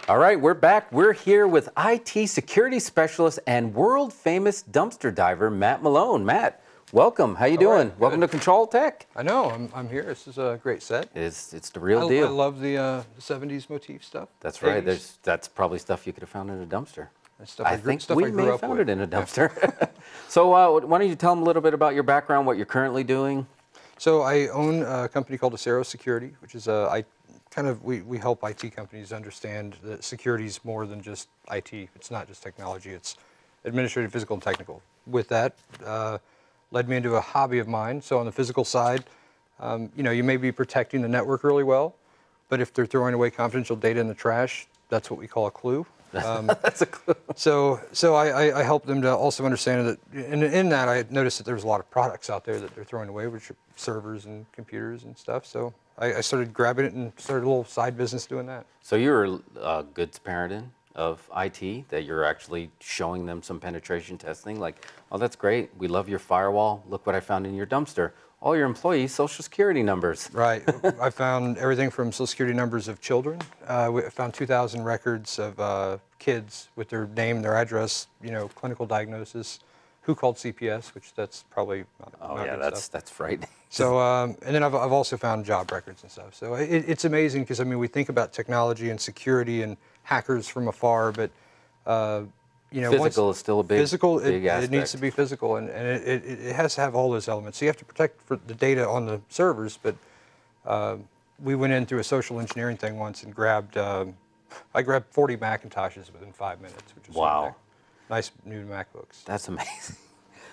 All right, we're back. We're here with IT security specialist and world famous dumpster diver, Matt Malone. Matt, welcome. How you doing? Right, welcome to Control Tech. I know, I'm here. This is a great set. It's the real deal. I love the 70s motif stuff. That's right. That's probably stuff you could have found in a dumpster. That's stuff I think we may have found it in a dumpster. Yeah. So why don't you tell them a little bit about your background, what you're currently doing? So I own a company called Acero Security, which is we help IT companies understand that security is more than just IT. It's not just technology. It's administrative, physical, and technical. With that, led me into a hobby of mine. So on the physical side, you may be protecting the network really well, but if they're throwing away confidential data in the trash, that's what we call a clue. That's a clue. So I help them to also understand that, and in that I noticed that there's a lot of products out there that they're throwing away, which are servers and computers and stuff. So I started grabbing it and started a little side business doing that. So you're a good Samaritan of IT, that you're actually showing them some penetration testing, like, oh, that's great. We love your firewall. Look what I found in your dumpster. All your employees' social security numbers. Right. I found everything from social security numbers of children. We found 2,000 records of kids with their name, their address, clinical diagnosis, who called CPS, which that's probably not yeah, good stuff. that's frightening. So, and then I've also found job records and stuff. So it's amazing because, I mean, we think about technology and security and hackers from afar, but physical is still a big physical. Big aspect. It needs to be physical, and it has to have all those elements. So you have to protect for the data on the servers, but we went in through a social engineering thing once and I grabbed 40 Macintoshes within 5 minutes, which was wow. Nice new MacBooks. That's amazing.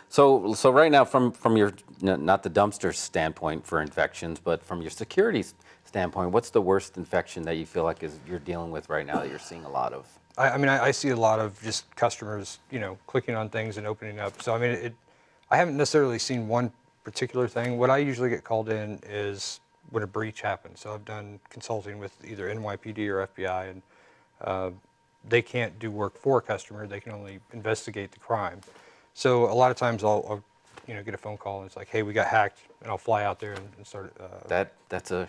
So right now, from your, not the dumpster standpoint for infections, but from your security standpoint, what's the worst infection that you feel like you're dealing with right now that you're seeing a lot of? I mean, I see a lot of just customers, clicking on things and opening up. So I mean, I haven't necessarily seen one particular thing. What I usually get called in is when a breach happens. So I've done consulting with either NYPD or FBI, and they can't do work for a customer. They can only investigate the crime. So a lot of times I'll get a phone call and it's like, hey, we got hacked, and I'll fly out there and start. That's a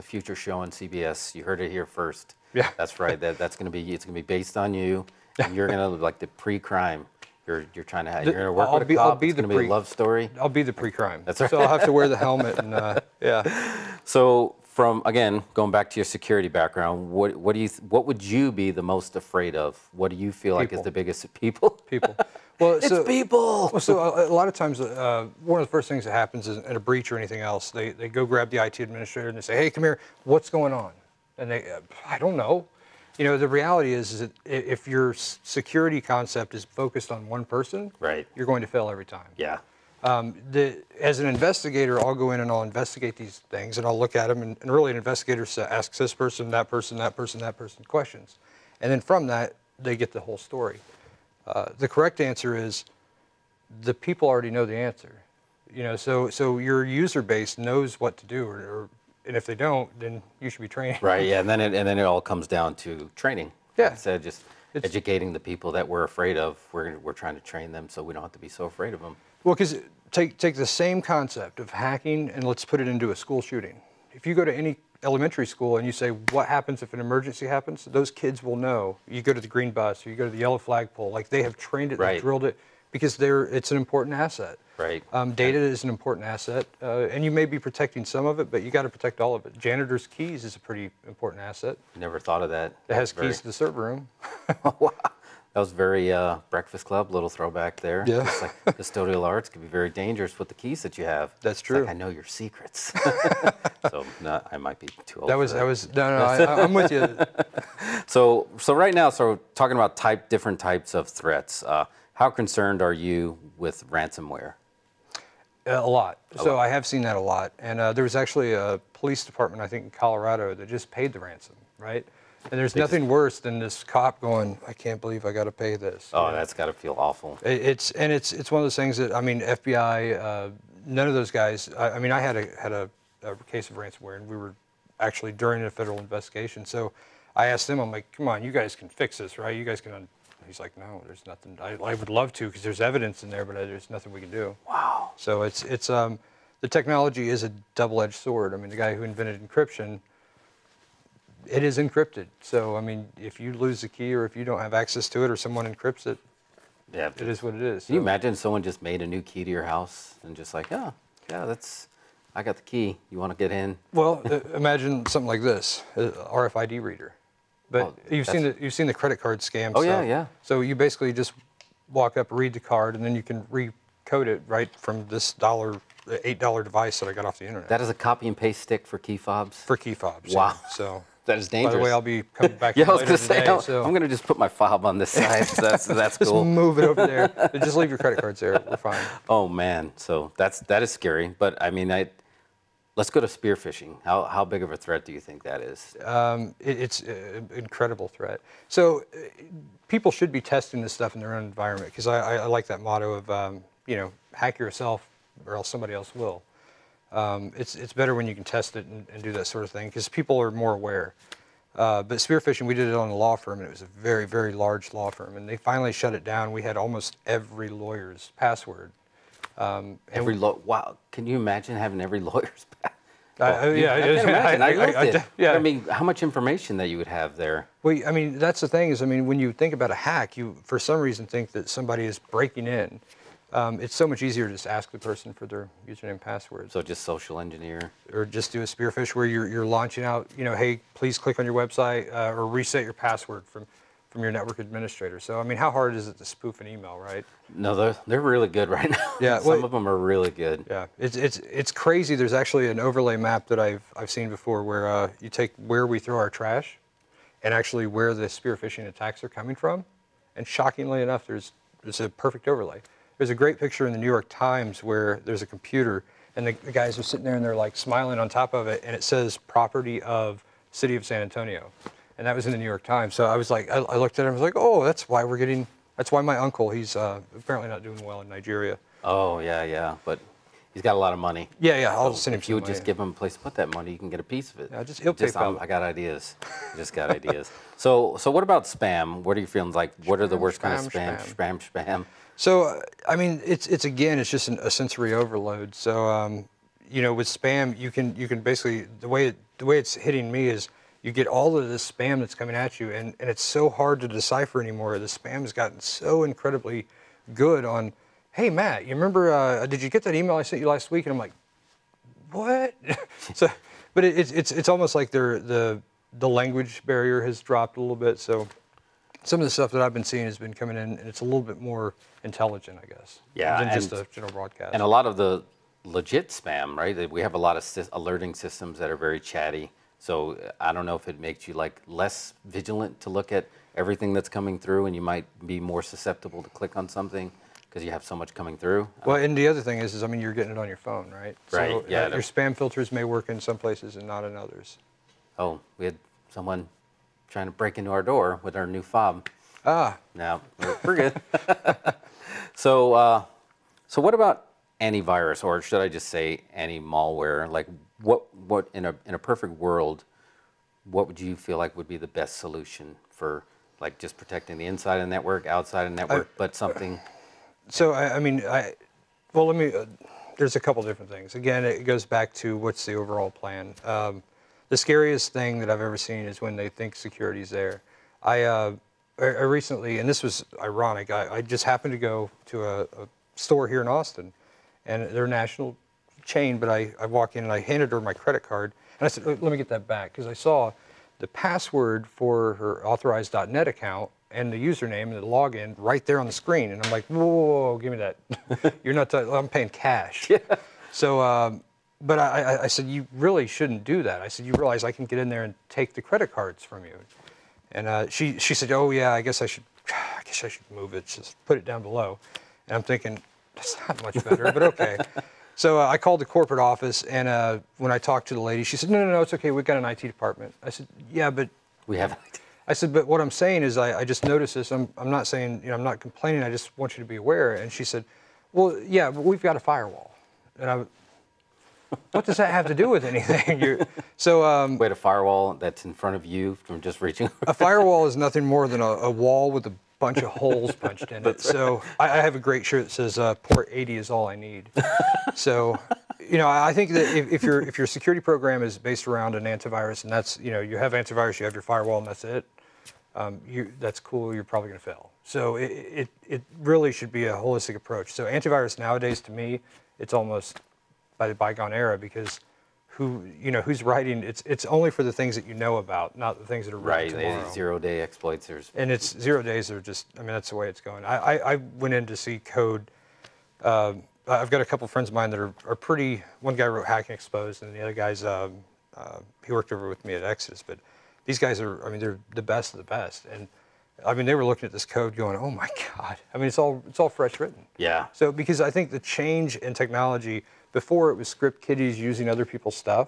future show on CBS. You heard it here first. Yeah, that's right. It's gonna be based on you, and you're gonna like the pre-crime. You're trying to you're gonna work with a cop. It's gonna be a love story. I'll be the pre-crime. That's right. So I'll have to wear the helmet and yeah. So again, going back to your security background, what would you be the most afraid of? What do you feel like is the biggest people? People. Well, it's people. Well, so a lot of times, one of the first things that happens is in a breach or anything else, they go grab the IT administrator and they say, hey, come here, what's going on? And I don't know. The reality is that if your security concept is focused on one person, right, you're going to fail every time. Yeah. As an investigator, I'll go in and I'll investigate these things, and I'll look at them, and really an investigator asks this person, that person, that person, that person questions. And then from that, they get the whole story. The correct answer is the people already know the answer. So your user base knows what to do, and if they don't, then you should be training. Right, yeah, and then it all comes down to training. Yeah. Instead of just educating the people that we're afraid of, we're trying to train them so we don't have to be so afraid of them. Well, because take the same concept of hacking and let's put it into a school shooting. If you go to any elementary school and you say, what happens if an emergency happens? Those kids will know. You go to the green bus or you go to the yellow flagpole, like they have trained it, they've drilled it, because it's an important asset. Right. Data is an important asset, and you may be protecting some of it, but you got to protect all of it. Janitor's keys is a pretty important asset. Never thought of that. It has keys to the server room. Wow. That was very Breakfast Club, little throwback there. Yeah. It's like custodial arts can be very dangerous with the keys that you have. That's true. It's like, I know your secrets. So I might be too old. I'm with you. So right now, talking about different types of threats. How concerned are you with ransomware? A lot. I have seen that a lot. And there was actually a police department, I think in Colorado, that just paid the ransom, right? And there's nothing worse than this cop going, I can't believe I got to pay this. Oh, that's got to feel awful. It's one of those things that, I mean, FBI, none of those guys, I mean, I had a case of ransomware, and we were actually during a federal investigation. So I asked them, I'm like, come on, you guys can fix this, right? You guys can. He's like, no, there's nothing. I would love to, because there's evidence in there, but there's nothing we can do. Wow. So it's the technology is a double-edged sword. I mean, the guy who invented encryption, it is encrypted. So, I mean, if you lose the key or if you don't have access to it or someone encrypts it, Yeah. it is what it is. Can you imagine someone just made a new key to your house and just like, oh, yeah, I got the key. You want to get in? Well, imagine something like this, a RFID reader. But Oh, you've seen the credit card scam Oh, stuff. yeah. So you basically just walk up, read the card, and then you can recode it right from this $8 device that I got off the internet. That is a copy and paste stick for key fobs? For key fobs. Wow. Yeah. So That is dangerous. by the way, I'll be coming back Yeah, I was later going to say, today. So I'm going to just put my fob on this side. So that's just cool. move it over there. Just leave your credit cards there. We're fine. Oh, man. So that is scary. But, I mean, let's go to spear phishing. How big of a threat do you think that is? It's an incredible threat. So people should be testing this stuff in their own environment because I like that motto of, hack yourself or else somebody else will. It's better when you can test it and do that sort of thing because people are more aware. But spear phishing, we did it on a law firm, and it was a very, very large law firm. And they finally shut it down. We had almost every lawyer's password. Wow. Can you imagine having every lawyer's back? Yeah, I can imagine. I lived it. yeah. I mean, how much information that you would have there? Well, I mean, that's the thing is, I mean, when you think about a hack, you, for some reason, think that somebody is breaking in. It's so much easier to just ask the person for their username and password. So just social engineer? Or just do a spear phish where you're launching out, hey, please click on your website or reset your password from your network administrator. So, I mean, how hard is it to spoof an email, right? No, they're really good right now. Yeah, Some of them are really good. Yeah, it's crazy. There's actually an overlay map that I've seen before where you take where we throw our trash and actually where the spear phishing attacks are coming from. And shockingly enough, there's a perfect overlay. There's a great picture in the New York Times where there's a computer and the guys are sitting there and they're like smiling on top of it and it says property of City of San Antonio. And that was in the New York Times. So I was like, I looked at it and I was like, oh, that's why my uncle, he's apparently not doing well in Nigeria. Oh, yeah. But he's got a lot of money. Yeah, I'll send him If you would some just money. give him a place to put that money, you can get a piece of it. Yeah, he'll PayPal. I got ideas. Just got ideas. So what about spam? What are you feeling like? What are the worst kind of spam? Spam. So, I mean, it's just a sensory overload. So, with spam, you can basically, the way it's hitting me is you get all of this spam that's coming at you, and it's so hard to decipher anymore. The spam has gotten so incredibly good on, hey, Matt, you remember, did you get that email I sent you last week? And I'm like, what? So, but it's almost like the language barrier has dropped a little bit. So some of the stuff that I've been seeing has been coming in, and it's a little bit more intelligent, I guess, than just a general broadcast. And a lot of the legit spam, right? We have a lot of alerting systems that are very chatty. So I don't know if it makes you like less vigilant to look at everything that's coming through, and you might be more susceptible to click on something because you have so much coming through. Well, and the other thing is I mean, you're getting it on your phone, right? Right. So, Yeah. your spam filters may work in some places and not in others. Oh, we had someone trying to break into our door with our new fob. Ah. No, we're good. So what about antivirus, or should I just say anti-malware? Like, what in a perfect world, what would you feel like would be the best solution for like just protecting the inside of the network, outside of the network, but something? So there's a couple different things. Again, it goes back to what's the overall plan. The scariest thing that I've ever seen is when they think security's there. I recently, and this was ironic, I just happened to go to a store here in Austin, and they're a national chain, but I walk in and I handed her my credit card, and I said, let me get that back, because I saw the password for her authorized.net account and the username and the login right there on the screen. And I'm like, whoa, give me that. You're not, I'm paying cash. Yeah. So, but I said, you really shouldn't do that. I said, you realize I can get in there and take the credit cards from you. And she said, oh yeah, I guess I should move it, just put it down below. And I'm thinking, that's not much better, but okay. So I called the corporate office, and when I talked to the lady, she said, no, it's okay, we've got an IT department. I said, yeah, but... We have an IT. I said, but what I'm saying is I just noticed this. I'm not saying, I'm not complaining, I just want you to be aware. And she said, well, yeah, but we've got a firewall. And what does that have to do with anything? Wait, a firewall that's in front of you from just reaching? A firewall is nothing more than a wall with a bunch of holes punched in it. So I have a great shirt that says port 80 is all I need. So, You know, I think that if your security program is based around an antivirus, and that's, you know, you have antivirus, you have your firewall, and that's it, that's cool. You're probably going to fail. So it really should be a holistic approach. So antivirus nowadays, to me, it's almost by the bygone era, because who's writing, it's only for the things that you know about, not the things that are written tomorrow. Right, 0-day exploits. And it's 0 days are just, I mean, that's the way it's going. I went in to see code. I've got a couple friends of mine that are pretty, one guy wrote Hacking Exposed, and the other guy's, he worked over with me at Exodus, but these guys are, I mean, they're the best of the best. And I mean, they were looking at this code going, oh my God. I mean, it's all fresh written. Yeah. So, because I think the change in technology, before it was script kiddies using other people's stuff.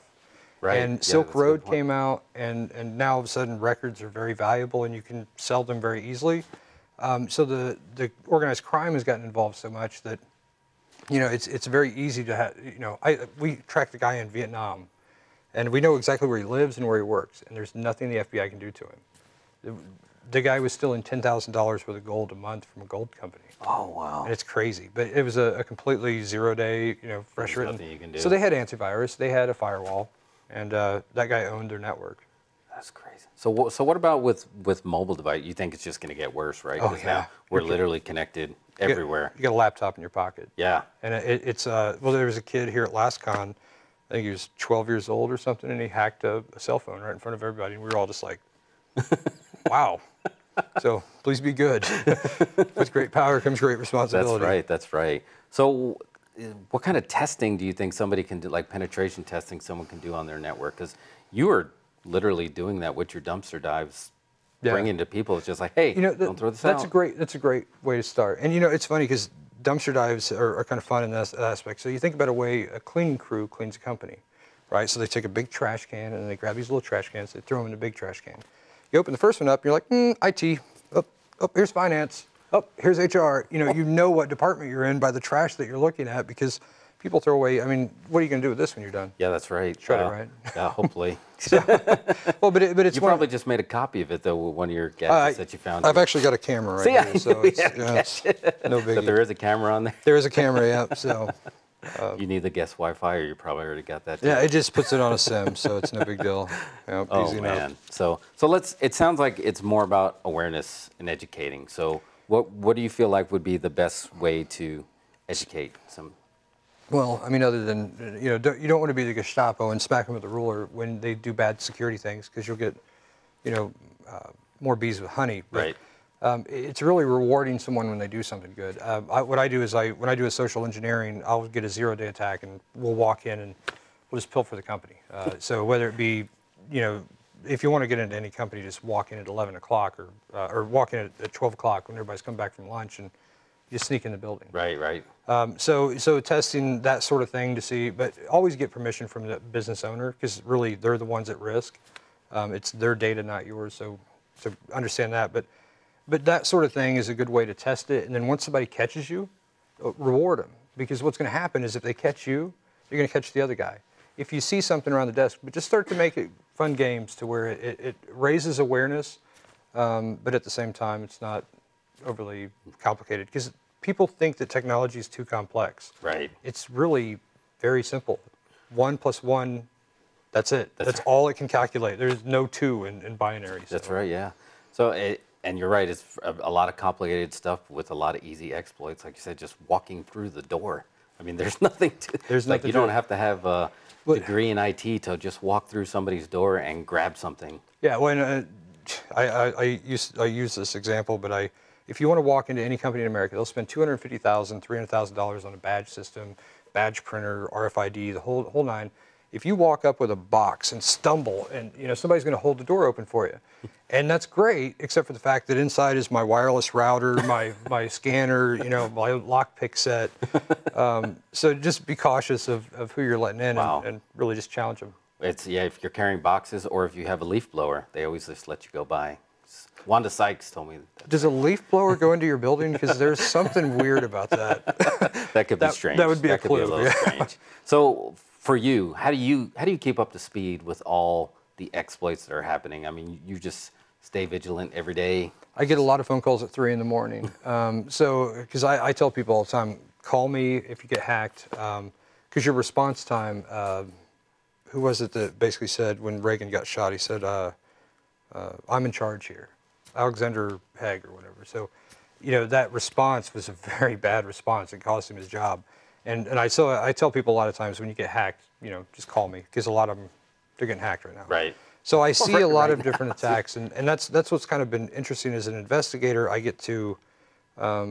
Right. And Silk Road came out, and now all of a sudden records are very valuable and you can sell them very easily. So the organized crime has gotten involved so much that, you know, it's very easy to have, you know, we tracked the guy in Vietnam, and we know exactly where he lives and where he works, and there's nothing the FBI can do to him. The guy was stealing $10,000 worth of gold a month from a gold company. Oh, wow. And it's crazy, but it was a completely 0 day, you know, fresh written. Nothing you can do. So they had antivirus, they had a firewall, and that guy owned their network. That's crazy. So what about with mobile device? You think it's just going to get worse, right? Oh, yeah. Now we're literally connected everywhere. You got a laptop in your pocket. Yeah. And it's well, there was a kid here at LastCon, I think he was 12 years old or something, and he hacked a cell phone right in front of everybody, and we were all just like, wow. So please be good. With great power comes great responsibility. That's right. That's right. So what kind of testing do you think somebody can do, like penetration testing someone can do on their network? Because you are literally doing that with your dumpster dives, bringing to people. It's just like, hey, you know, don't throw this out. That's a great way to start. And you know, it's funny because dumpster dives are kind of fun in that aspect. So you think about a way a cleaning crew cleans a company, right? So they take a big trash can and they grab these little trash cans, they throw them in a big trash can. You open the first one up, you're like, IT. Oh, here's finance. Oh, here's HR. You know what department you're in by the trash that you're looking at, because people throw away. I mean, what are you going to do with this when you're done? Yeah, that's right. Shred it, right? Yeah, hopefully. Well, but it's you probably just made a copy of it though with one of your gadgets that you found. I've actually got a camera right here, so it's no biggie. So there is a camera on there. There is a camera, yeah. So. You need the guest Wi-Fi, or you probably already got that. Too. Yeah, it just puts it on a SIM, so it's no big deal. Yep, oh easy man, enough. so let's. It sounds like it's more about awareness and educating. So what do you feel like would be the best way to educate some? Well, I mean, other than you don't want to be the Gestapo and smack them with a ruler when they do bad security things, because you'll get, more bees with honey. But, right. It's really rewarding someone when they do something good. What I do is when I do a social engineering, I'll get a 0 day attack, and we'll walk in and we'll just pilfer the company. So whether it be, if you want to get into any company, just walk in at 11 o'clock or walk in at 12 o'clock when everybody's come back from lunch, and you sneak in the building. Right, right. So testing that sort of thing to see, but always get permission from the business owner, because really they're the ones at risk. It's their data, not yours. So understand that. But that sort of thing is a good way to test it. And then once somebody catches you, reward them. Because what's going to happen is if they catch you, you're going to catch the other guy. If you see something around the desk, but just start to make it fun games to where it raises awareness, but at the same time, it's not overly complicated. Because people think that technology is too complex. Right. It's really very simple. 1 + 1, that's it. That's right. all it can calculate. There's no 2 in binary. So. That's right, yeah. So and you're right, it's a lot of complicated stuff with a lot of easy exploits. Like you said, just walking through the door. I mean, there's nothing to, there's like nothing you don't have to have a degree in IT to just walk through somebody's door and grab something. Yeah, when I use this example, but if you want to walk into any company in America, they'll spend $250,000, $300,000 on a badge system, badge printer, RFID, the whole nine. If you walk up with a box and stumble, and somebody's going to hold the door open for you, and that's great, except for the fact that inside is my wireless router, my scanner, my lockpick set. So just be cautious of who you're letting in, and really just challenge them. If you're carrying boxes or if you have a leaf blower, they always just let you go by. Wanda Sykes told me that. Does a leaf blower go into your building? Because there's something weird about that. That could be strange. That would be a clue. That could be a little strange. So for you, how do you keep up to speed with all the exploits that are happening? I mean, you just stay vigilant every day. I get a lot of phone calls at 3 in the morning. Because I tell people all the time, call me if you get hacked. because your response time, who was it that basically said when Reagan got shot, he said, I'm in charge here, Alexander Haig or whatever. So, you know, that response was a very bad response. It cost him his job. And I tell people a lot of times when you get hacked, you know, just call me, because a lot of them, they're getting hacked right now. Right. So I see a lot right of different attacks, and that's what's kind of been interesting as an investigator. I get to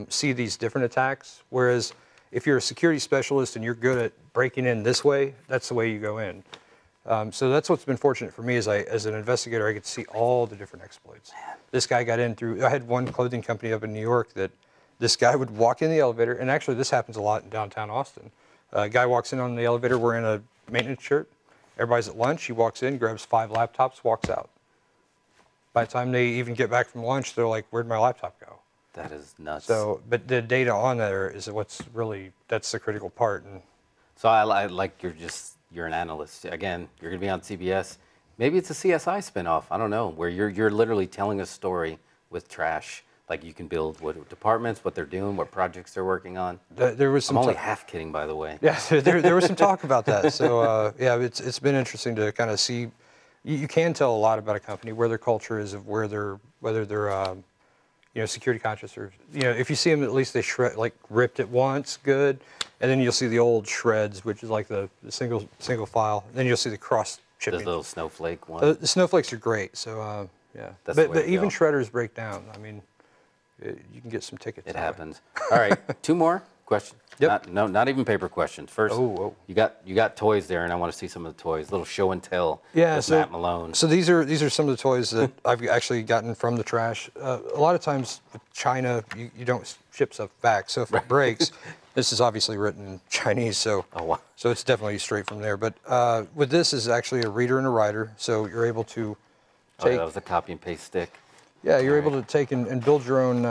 see these different attacks, whereas if you're a security specialist and you're good at breaking in this way, that's the way you go in. So that's what's been fortunate for me is as an investigator, I get to see all the different exploits. This guy got in through, I had one clothing company up in New York that this guy would walk in the elevator, and actually this happens a lot in downtown Austin. A guy walks in on the elevator wearing a maintenance shirt. Everybody's at lunch. He walks in, grabs 5 laptops, walks out. By the time they even get back from lunch, they're like, where'd my laptop go? That is nuts. So, but the data on there is what's really, that's the critical part. And so I like you're an analyst. Again, you're going to be on CBS. Maybe it's a CSI spinoff. I don't know, where you're literally telling a story with trash. Like you can build what departments, what they're doing, what projects they're working on. There was some. I'm only half kidding, by the way. Yeah, there was some talk about that. So yeah, it's been interesting to kind of see. You can tell a lot about a company, where their culture is, of whether they're you know, security conscious, or you know, if you see them, at least they like ripped it once, good, and then you'll see the old shreds, which is like the single file. And then you'll see the cross chipping. Those little snowflake ones. The snowflakes are great. So yeah, That's the way but to even go. shredders break down. I mean, you can get some tickets. It happens. All right, 2 more questions. Yep. Not even paper questions. First, you got toys there, and I want to see some of the toys. Little show and tell. Yeah, with so Matt Malone. So these are some of the toys that I've actually gotten from the trash. A lot of times with China, you don't ship stuff back. So if it breaks, this is obviously written in Chinese, so wow. so it's definitely straight from there. But with this is actually a reader and a writer, so you're able to take. That was a copy and paste stick. Yeah, you're able to take and build your own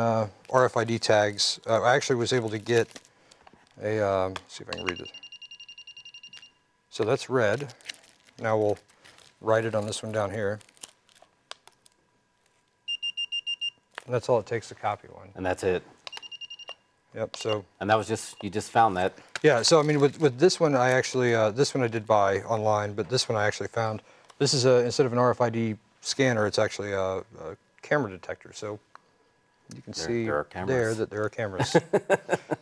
RFID tags. I actually was able to get a, let's see if I can read this. So that's red. Now we'll write it on this one down here. And that's all it takes to copy one. And that's it. Yep, so. And that was you just found that. Yeah, so I mean with this one, I actually, this one I did buy online, but this one I actually found. This is instead of an RFID scanner, it's actually a camera detector. So you can see there that there are cameras.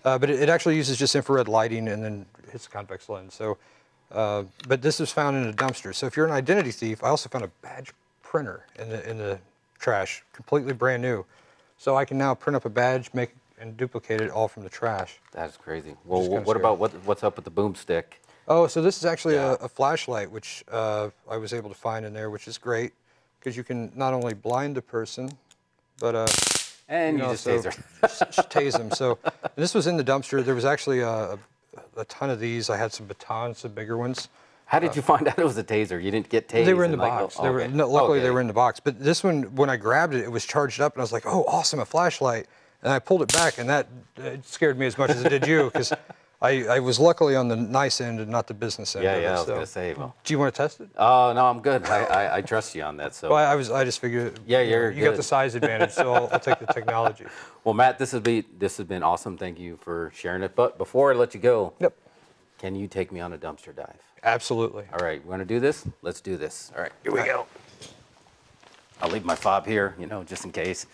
But it actually uses just infrared lighting and then hits the convex lens. So, but this is found in a dumpster. So if you're an identity thief, I also found a badge printer in the trash, completely brand new. So I can now print up a badge, make and duplicate it all from the trash. That's crazy. Well, what about what's up with the boomstick? Oh, so this is actually a flashlight, which I was able to find in there, which is great because you can not only blind the person, but and you just taser. just tase them. So this was in the dumpster. There was actually a ton of these. I had some batons, some bigger ones. How did you find out it was a taser? You didn't get tased? They were in the box. Luckily, they were in the box. But this one, when I grabbed it, it was charged up, and I was like, "Oh, awesome, a flashlight!" And I pulled it back, and that it scared me as much as it did you, because I was luckily on the nice end and not the business end. Yeah, of it, I was so. gonna say. Well, Do you want to test it? oh no, I'm good. I trust you on that. So. Well, I just figured. Yeah, you got the size advantage, so I'll take the technology. Well, Matt, this has been awesome. Thank you for sharing it. But before I let you go, Yep. can you take me on a dumpster dive? Absolutely. All right, we're gonna do this. Let's do this. All right, here we go. I'll leave my fob here, just in case.